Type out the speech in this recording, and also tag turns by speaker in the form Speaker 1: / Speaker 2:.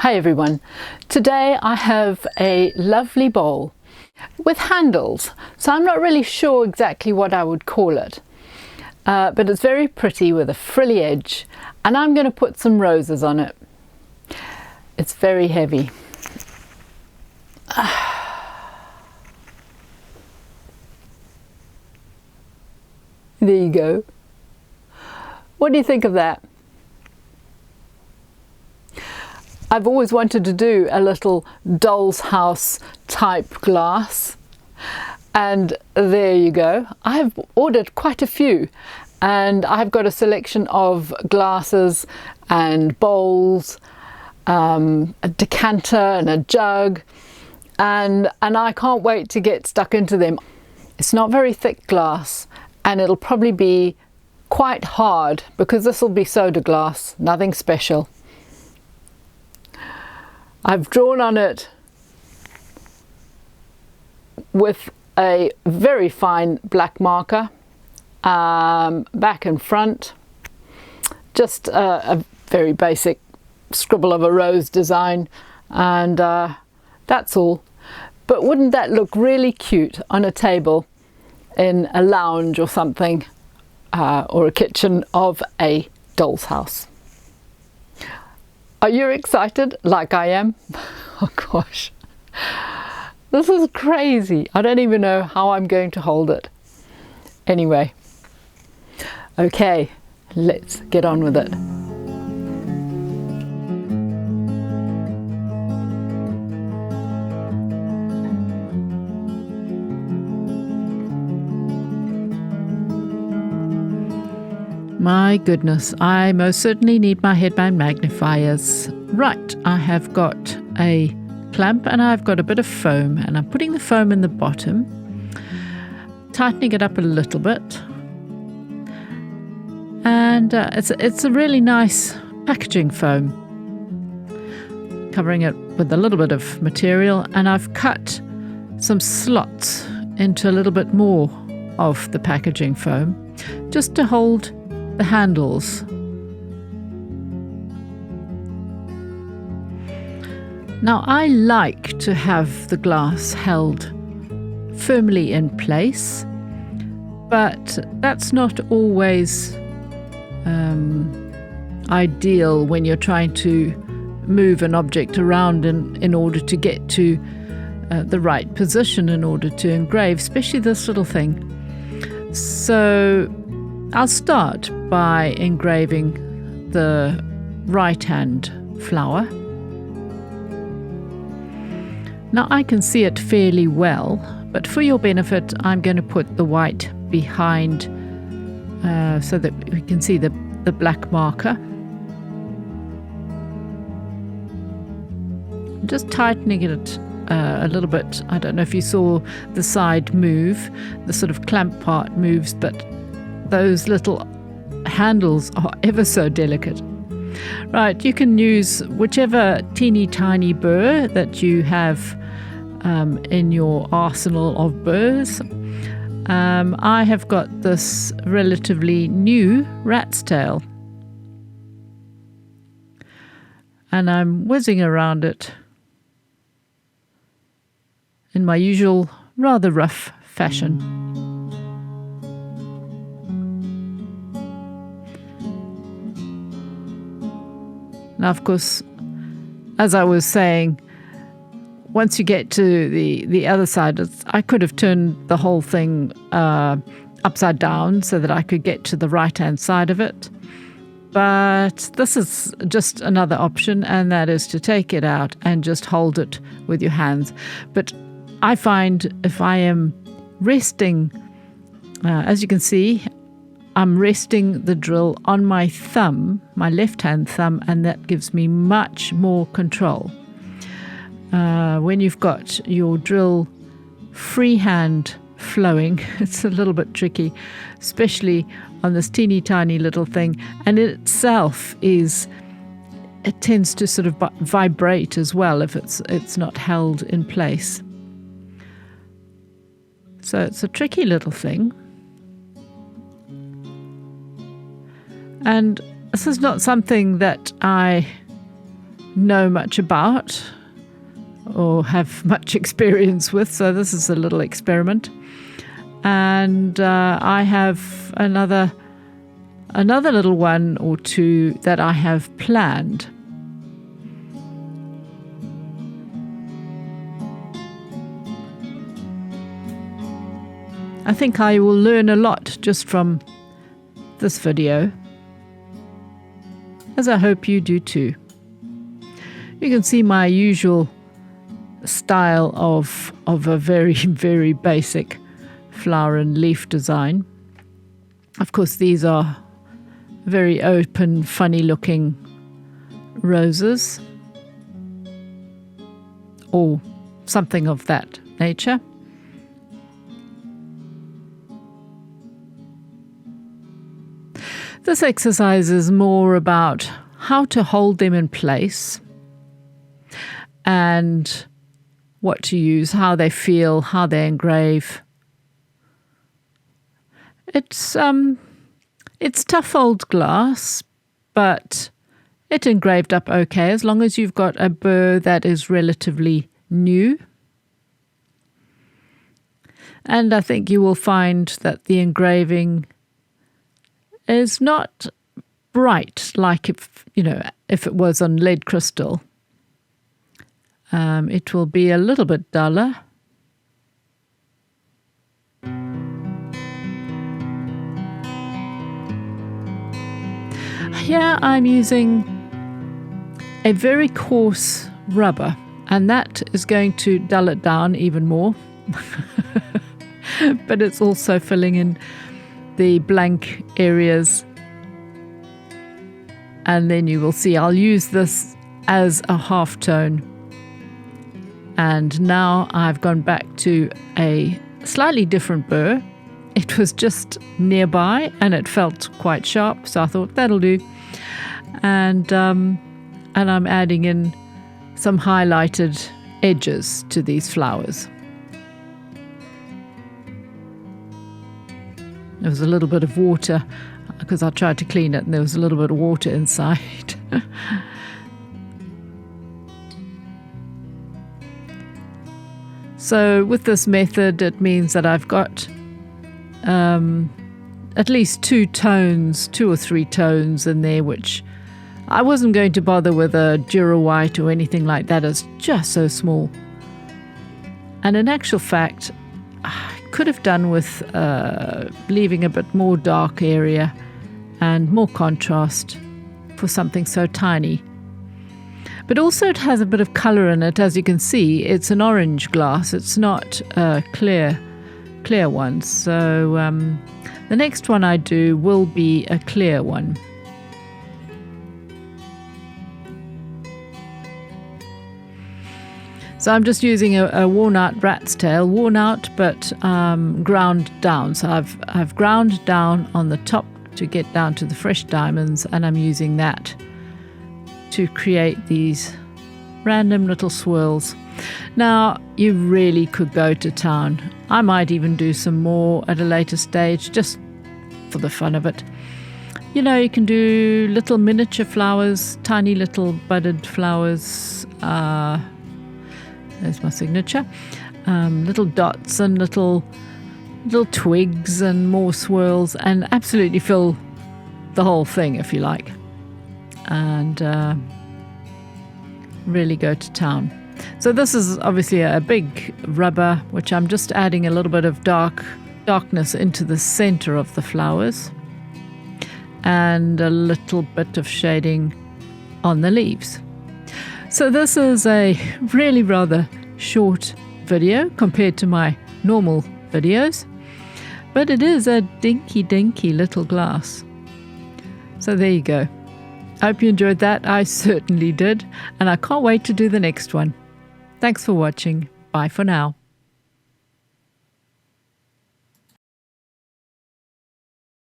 Speaker 1: Hi everyone. Today I have a lovely bowl with handles, so I'm not really sure exactly what I would call it, but it's very pretty with a frilly edge, and I'm going to put some roses on it. It's very heavy. There you go. What do you think of that? I've always wanted to do a little doll's house type glass, and there you go. I've ordered quite a few, and I've got a selection of glasses and bowls, a decanter and a jug, and I can't wait to get stuck into them. It's not very thick glass, and it'll probably be quite hard because this will be soda glass, nothing special. I've drawn on it with a very fine black marker, back and front, just a very basic scribble of a rose design, and that's all. But wouldn't that look really cute on a table in a lounge or something, or a kitchen of a doll's house? Are you excited like I am? Oh gosh, this is crazy. I don't even know how I'm going to hold it. Anyway, okay, let's get on with it. My goodness, I most certainly need my headband magnifiers. Right, I have got a clamp and I've got a bit of foam, and I'm putting the foam in the bottom, tightening it up a little bit, and it's a really nice packaging foam, covering it with a little bit of material, and I've cut some slots into a little bit more of the packaging foam just to hold the handles. Now I like to have the glass held firmly in place, but that's not always ideal when you're trying to move an object around in order to get to the right position in order to engrave, especially this little thing. So I'll start by engraving the right hand flower. Now I can see it fairly well, but for your benefit I'm going to put the white behind so that we can see the black marker. I'm just tightening it a little bit. I don't know if you saw the side move, the sort of clamp part moves, but those little handles are ever so delicate. Right, you can use whichever teeny tiny burr that you have in your arsenal of burrs. I have got this relatively new rat's tail, and I'm whizzing around it in my usual rather rough fashion. Now, of course, as I was saying, once you get to the other side, I could have turned the whole thing upside down so that I could get to the right-hand side of it. But this is just another option, and that is to take it out and just hold it with your hands. But I find if I am resting, as you can see, I'm resting the drill on my thumb, my left-hand thumb, and that gives me much more control. When you've got your drill freehand flowing, it's a little bit tricky, especially on this teeny tiny little thing, and it itself it tends to sort of vibrate as well if it's not held in place. So it's a tricky little thing. And this is not something that I know much about or have much experience with, so this is a little experiment. And I have another little one or two that I have planned. I think I will learn a lot just from this video, as I hope you do too. You can see my usual style of a very, very basic flower and leaf design. Of course, these are very open, funny looking roses, or something of that nature. This exercise is more about how to hold them in place and what to use, how they feel, how they engrave. It's tough old glass, but it engraved up okay as long as you've got a burr that is relatively new. And I think you will find that the engraving is not bright like if it was on lead crystal. It will be a little bit duller. Here I'm using a very coarse rubber, and that is going to dull it down even more. But it's also filling in the blank areas. And then you will see I'll use this as a half tone. And now I've gone back to a slightly different burr. It was just nearby and it felt quite sharp, so I thought that'll do. And I'm adding in some highlighted edges to these flowers. There was a little bit of water because I tried to clean it and there was a little bit of water inside. So with this method, it means that I've got at least two or three tones in there, which I wasn't going to bother with a Dura white or anything like that. It's just so small. And in actual fact, I could have done with leaving a bit more dark area and more contrast for something so tiny. But also it has a bit of colour in it. As you can see, it's an orange glass. It's not a clear one. So the next one I do will be a clear one. So I'm just using a worn out rat's tail, worn out but ground down. So I've ground down on the top to get down to the fresh diamonds, and I'm using that to create these random little swirls. Now, you really could go to town. I might even do some more at a later stage, just for the fun of it. You know, you can do little miniature flowers, tiny little budded flowers. There's my signature. Little dots and little twigs and more swirls, and absolutely fill the whole thing if you like. And really go to town. So this is obviously a big rubber, which I'm just adding a little bit of darkness into the center of the flowers, and a little bit of shading on the leaves. So this is a really rather short video compared to my normal videos, but it is a dinky little glass. So there you go. I hope you enjoyed that. I certainly did, and I can't wait to do the next one. Thanks for watching. Bye for now.